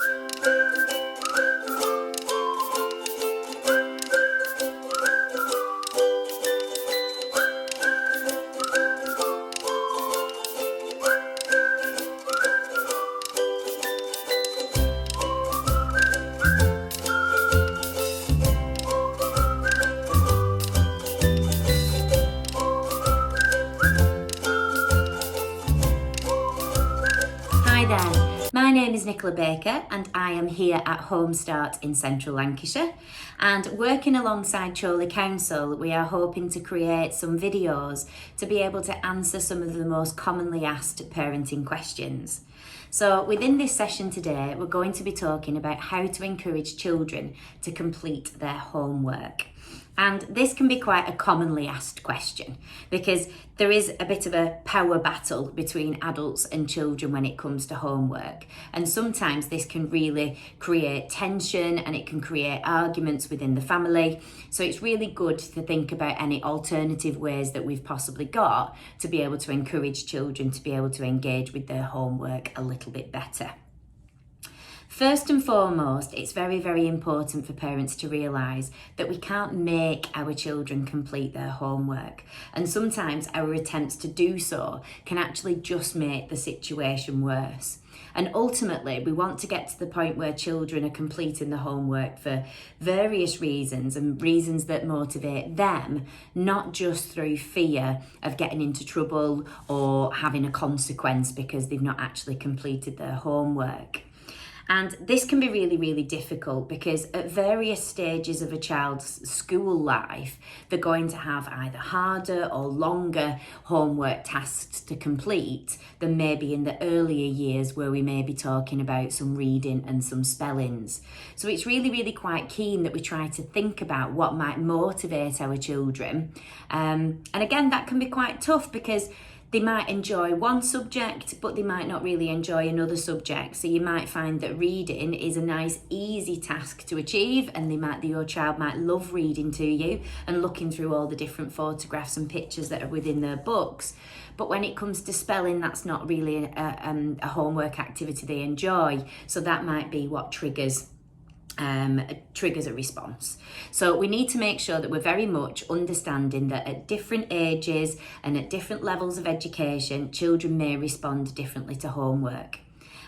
Hi there, my name is Nicola Baker and I am here at Home Start in Central Lancashire, and working alongside Chorley Council we are hoping to create some videos to be able to answer some of the most commonly asked parenting questions. So within this session today we're going to be talking about how to encourage children to complete their homework. And this can be quite a commonly asked question because there is a bit of a power battle between adults and children when it comes to homework. And sometimes this can really create tension and it can create arguments within the family. So it's really good to think about any alternative ways that we've possibly got to be able to encourage children to be able to engage with their homework a little bit better. First and foremost, it's very, very important for parents to realise that we can't make our children complete their homework. And sometimes our attempts to do so can actually just make the situation worse. And ultimately, we want to get to the point where children are completing the homework for various reasons and reasons that motivate them, not just through fear of getting into trouble or having a consequence because they've not actually completed their homework. And this can be really, really difficult because at various stages of a child's school life, they're going to have either harder or longer homework tasks to complete than maybe in the earlier years where we may be talking about some reading and some spellings. So it's really, really quite keen that we try to think about what might motivate our children. And again, that can be quite tough because they might enjoy one subject, but they might not really enjoy another subject. So you might find that reading is a nice, easy task to achieve, and your child might love reading to you and looking through all the different photographs and pictures that are within their books. But when it comes to spelling, that's not really a homework activity they enjoy. So that might be what triggers a response. So we need to make sure that we're very much understanding that at different ages and at different levels of education, children may respond differently to homework.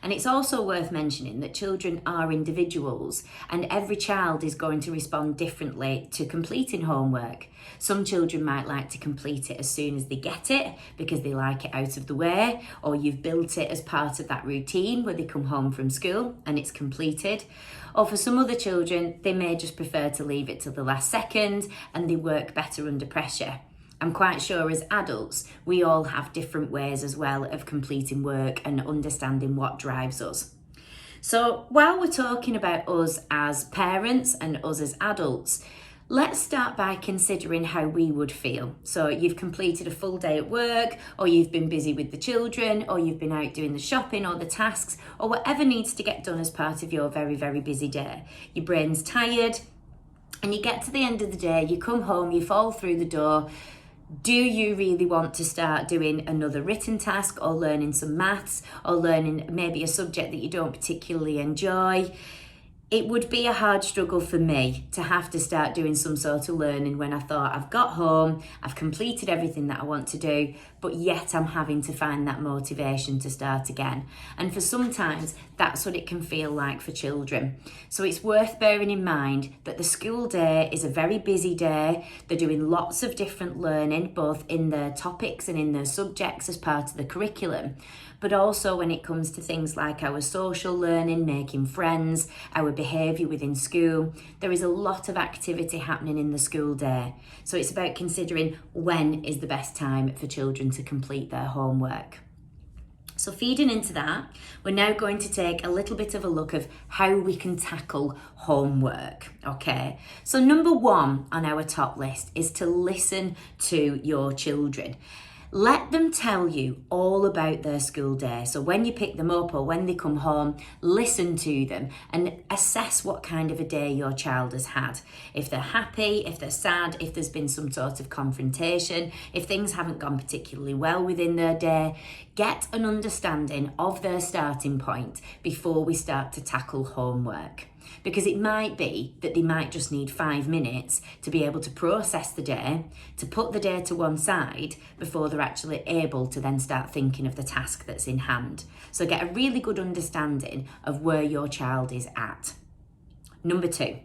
And it's also worth mentioning that children are individuals and every child is going to respond differently to completing homework. Some children might like to complete it as soon as they get it because they like it out of the way, or you've built it as part of that routine where they come home from school and it's completed. Or for some other children, they may just prefer to leave it till the last second and they work better under pressure. I'm quite sure as adults, we all have different ways as well of completing work and understanding what drives us. So while we're talking about us as parents and us as adults, let's start by considering how we would feel. So you've completed a full day at work, or you've been busy with the children, or you've been out doing the shopping or the tasks, or whatever needs to get done as part of your very, very busy day. Your brain's tired, and you get to the end of the day, you come home, you fall through the door. Do you really want to start doing another written task or learning some maths or learning maybe a subject that you don't particularly enjoy? It would be a hard struggle for me to have to start doing some sort of learning when I thought I've got home, I've completed everything that I want to do, but yet I'm having to find that motivation to start again. And for sometimes that's what it can feel like for children. So it's worth bearing in mind that the school day is a very busy day. They're doing lots of different learning, both in their topics and in their subjects as part of the curriculum. But also when it comes to things like our social learning, making friends, our behaviour within school, there is a lot of activity happening in the school day. So it's about considering when is the best time for children to complete their homework. So feeding into that, we're now going to take a little bit of a look of how we can tackle homework, okay? So number one on our top list is to listen to your children. Let them tell you all about their school day. So when you pick them up or when they come home, listen to them and assess what kind of a day your child has had. If they're happy, if they're sad, if there's been some sort of confrontation, if things haven't gone particularly well within their day, get an understanding of their starting point before we start to tackle homework. Because it might be that they might just need 5 minutes to be able to process the day, to put the day to one side before they're actually able to then start thinking of the task that's in hand. So get a really good understanding of where your child is at. Number 2,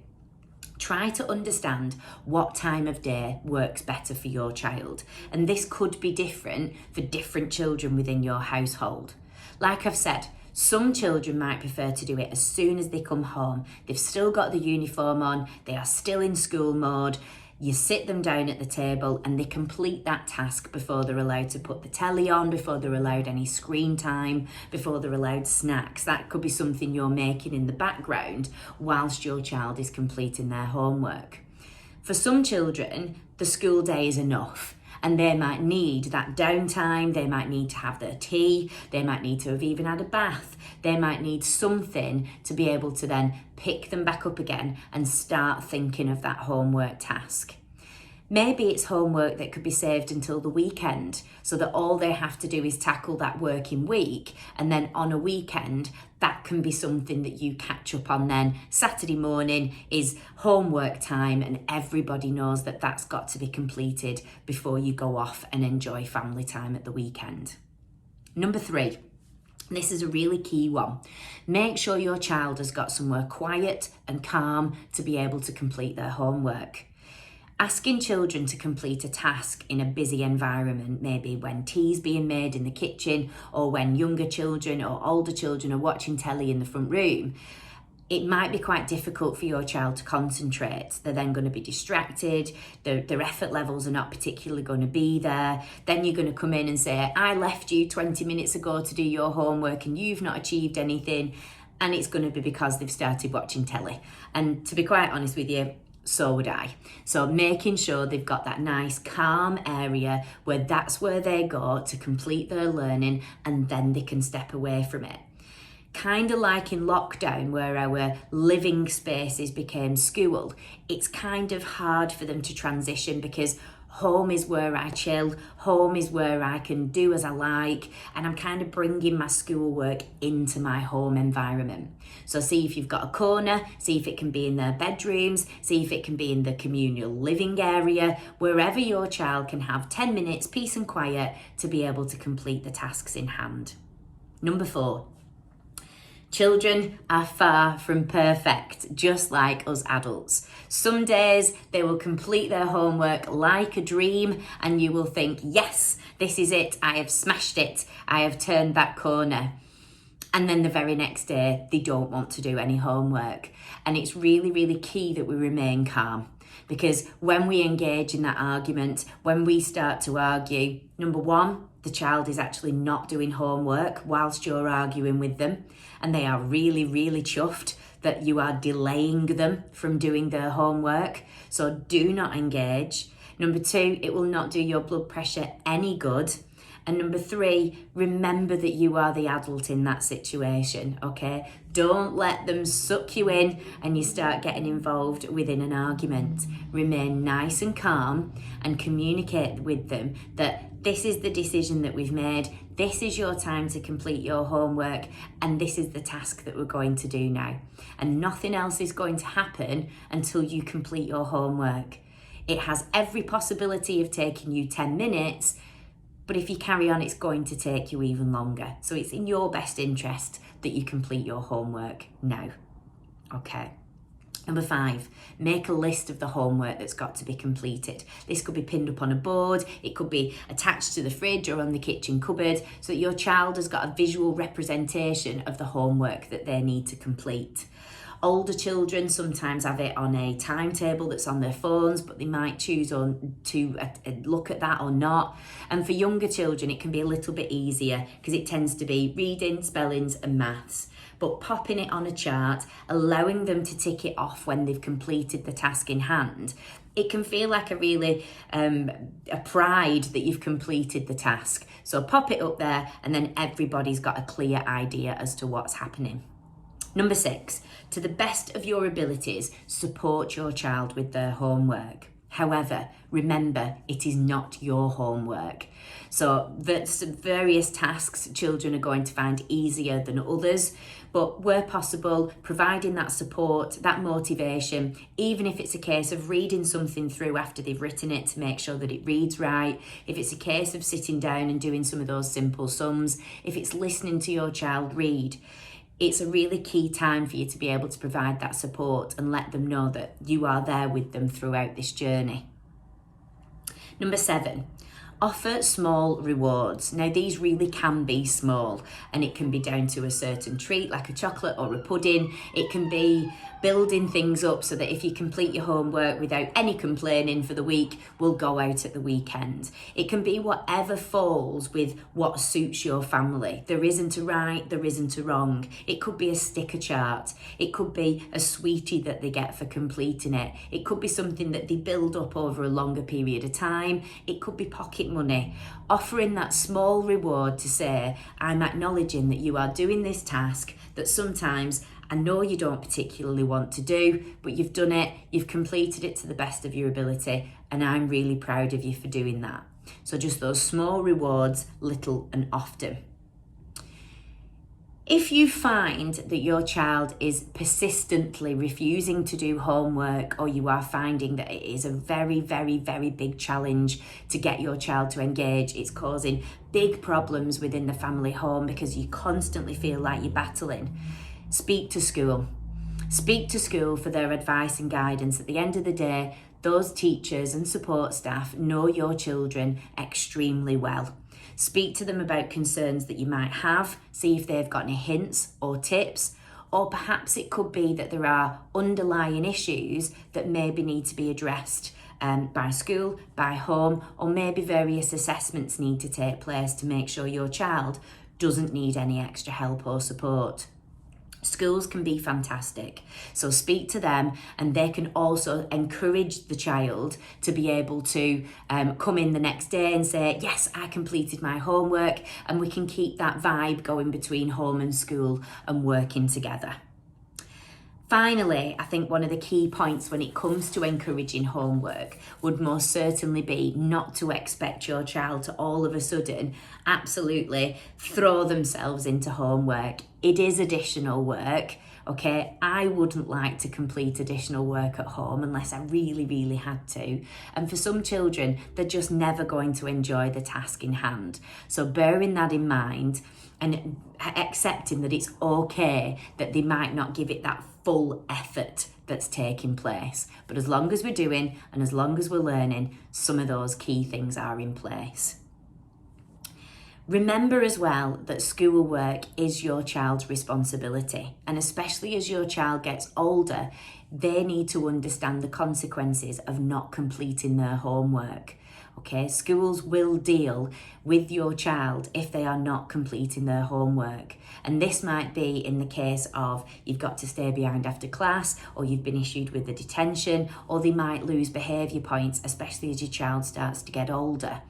try to understand what time of day works better for your child. And this could be different for different children within your household. Like I've said, some children might prefer to do it as soon as they come home. They've still got the uniform on, they are still in school mode. You sit them down at the table and they complete that task before they're allowed to put the telly on, before they're allowed any screen time, before they're allowed snacks. That could be something you're making in the background whilst your child is completing their homework. For some children, the school day is enough. And they might need that downtime, they might need to have their tea, they might need to have even had a bath, they might need something to be able to then pick them back up again and start thinking of that homework task. Maybe it's homework that could be saved until the weekend so that all they have to do is tackle that working week, and then on a weekend that can be something that you catch up on then. Saturday morning is homework time and everybody knows that that's got to be completed before you go off and enjoy family time at the weekend. Number 3. This is a really key one. Make sure your child has got somewhere quiet and calm to be able to complete their homework. Asking children to complete a task in a busy environment, maybe when tea's being made in the kitchen or when younger children or older children are watching telly in the front room, it might be quite difficult for your child to concentrate. They're then going to be distracted, their effort levels are not particularly going to be there. Then you're going to come in and say, I left you 20 minutes ago to do your homework and you've not achieved anything. And it's going to be because they've started watching telly. And to be quite honest with you, so would I. So making sure they've got that nice calm area where that's where they go to complete their learning and then they can step away from it. Kind of like in lockdown where our living spaces became school, it's kind of hard for them to transition because home is where I chill, home is where I can do as I like, and I'm kind of bringing my schoolwork into my home environment. So see if you've got a corner, see if it can be in their bedrooms, see if it can be in the communal living area, wherever your child can have 10 minutes peace and quiet to be able to complete the tasks in hand. Number 4. Children are far from perfect, just like us adults. Some days they will complete their homework like a dream and you will think, yes, this is it, I have smashed it, I have turned that corner. And then the very next day, they don't want to do any homework. And it's really, really key that we remain calm. Because when we engage in that argument, when we start to argue, number 1, the child is actually not doing homework whilst you're arguing with them. And they are really, really chuffed that you are delaying them from doing their homework. So do not engage. Number 2, it will not do your blood pressure any good. And number 3, remember that you are the adult in that situation, okay? Don't let them suck you in and you start getting involved within an argument. Remain nice and calm and communicate with them that this is the decision that we've made, this is your time to complete your homework, and this is the task that we're going to do now. And nothing else is going to happen until you complete your homework. It has every possibility of taking you 10 minutes, but if you carry on, it's going to take you even longer. So it's in your best interest that you complete your homework now. Okay. Number 5, make a list of the homework that's got to be completed. This could be pinned up on a board, it could be attached to the fridge or on the kitchen cupboard, so that your child has got a visual representation of the homework that they need to complete. Older children sometimes have it on a timetable that's on their phones, but they might choose to look at that or not. And for younger children, it can be a little bit easier because it tends to be reading, spellings and maths. But popping it on a chart, allowing them to tick it off when they've completed the task in hand, It can feel like a really a pride that you've completed the task. So pop it up there, and then everybody's got a clear idea as to what's happening. Number 6, to the best of your abilities, support your child with their homework. However, remember, it is not your homework. So there's various tasks children are going to find easier than others, but where possible, providing that support, that motivation, even if it's a case of reading something through after they've written it to make sure that it reads right, if it's a case of sitting down and doing some of those simple sums, if it's listening to your child read, it's a really key time for you to be able to provide that support and let them know that you are there with them throughout this journey. Number 7, offer small rewards. Now, these really can be small, and it can be down to a certain treat like a chocolate or a pudding. It can be building things up so that if you complete your homework without any complaining for the week, we'll go out at the weekend. It can be whatever falls with what suits your family. There isn't a right, there isn't a wrong. It could be a sticker chart. It could be a sweetie that they get for completing it. It could be something that they build up over a longer period of time. It could be pocket money. Offering that small reward to say, I'm acknowledging that you are doing this task that sometimes I know you don't particularly want to do, but you've done it, you've completed it to the best of your ability, and I'm really proud of you for doing that. So just those small rewards, little and often. If you find that your child is persistently refusing to do homework, or you are finding that it is a very, very, very big challenge to get your child to engage, it's causing big problems within the family home because you constantly feel like you're battling, speak to school. Speak to school for their advice and guidance. At the end of the day, those teachers and support staff know your children extremely well. Speak to them about concerns that you might have, see if they've got any hints or tips, or perhaps it could be that there are underlying issues that maybe need to be addressed by school, by home, or maybe various assessments need to take place to make sure your child doesn't need any extra help or support. Schools can be fantastic, so speak to them, and they can also encourage the child to be able to come in the next day and say, yes, I completed my homework, and we can keep that vibe going between home and school and working together. Finally, I think one of the key points when it comes to encouraging homework would most certainly be not to expect your child to all of a sudden absolutely throw themselves into homework. It is additional work, okay? I wouldn't like to complete additional work at home unless I really, really had to. And for some children, they're just never going to enjoy the task in hand. So bearing that in mind and accepting that it's okay that they might not give it that full effort that's taking place. But as long as we're doing and as long as we're learning, some of those key things are in place. Remember as well that schoolwork is your child's responsibility, and especially as your child gets older, they need to understand the consequences of not completing their homework. Okay, schools will deal with your child if they are not completing their homework. And this might be in the case of you've got to stay behind after class, or you've been issued with a detention, or they might lose behaviour points, especially as your child starts to get older.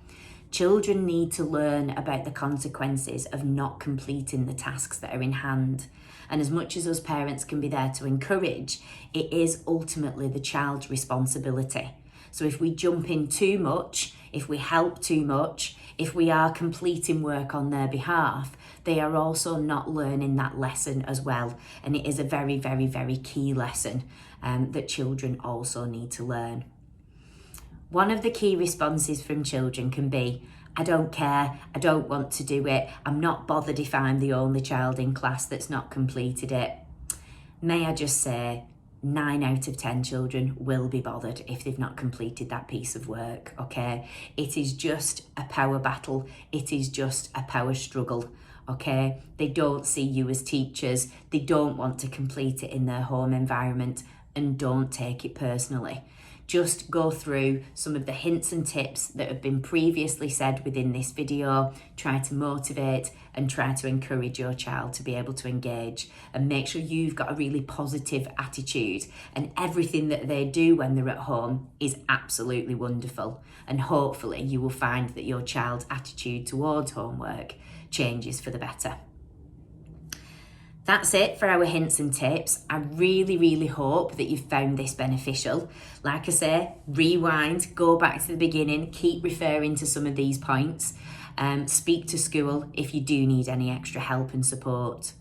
Children need to learn about the consequences of not completing the tasks that are in hand. And as much as us parents can be there to encourage, it is ultimately the child's responsibility. So if we jump in too much, if we help too much, if we are completing work on their behalf, they are also not learning that lesson as well. And it is a very, very, very key lesson that children also need to learn. One of the key responses from children can be, I don't care, I don't want to do it, I'm not bothered if I'm the only child in class that's not completed it. May I just say, 9 out of 10 children will be bothered if they've not completed that piece of work, okay? It is just a power battle. It is just a power struggle, okay? They don't see you as teachers. They don't want to complete it in their home environment, and don't take it personally. just go through some of the hints and tips that have been previously said within this video, try to motivate and try to encourage your child to be able to engage, and make sure you've got a really positive attitude, and everything that they do when they're at home is absolutely wonderful. And hopefully you will find that your child's attitude towards homework changes for the better. That's it for our hints and tips. I really hope that you've found this beneficial. Like I say, rewind, go back to the beginning, keep referring to some of these points. Speak to school if you do need any extra help and support.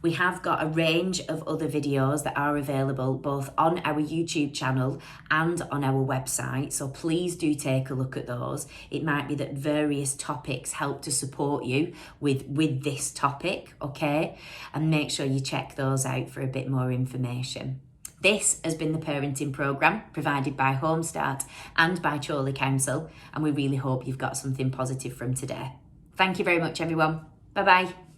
We have got a range of other videos that are available both on our YouTube channel and on our website, so please do take a look at those. It might be that various topics help to support you with this topic, okay? And make sure you check those out for a bit more information. This has been the parenting programme provided by Home Start and by Chorley Council, and we really hope you've got something positive from today. Thank you very much, everyone. Bye-bye.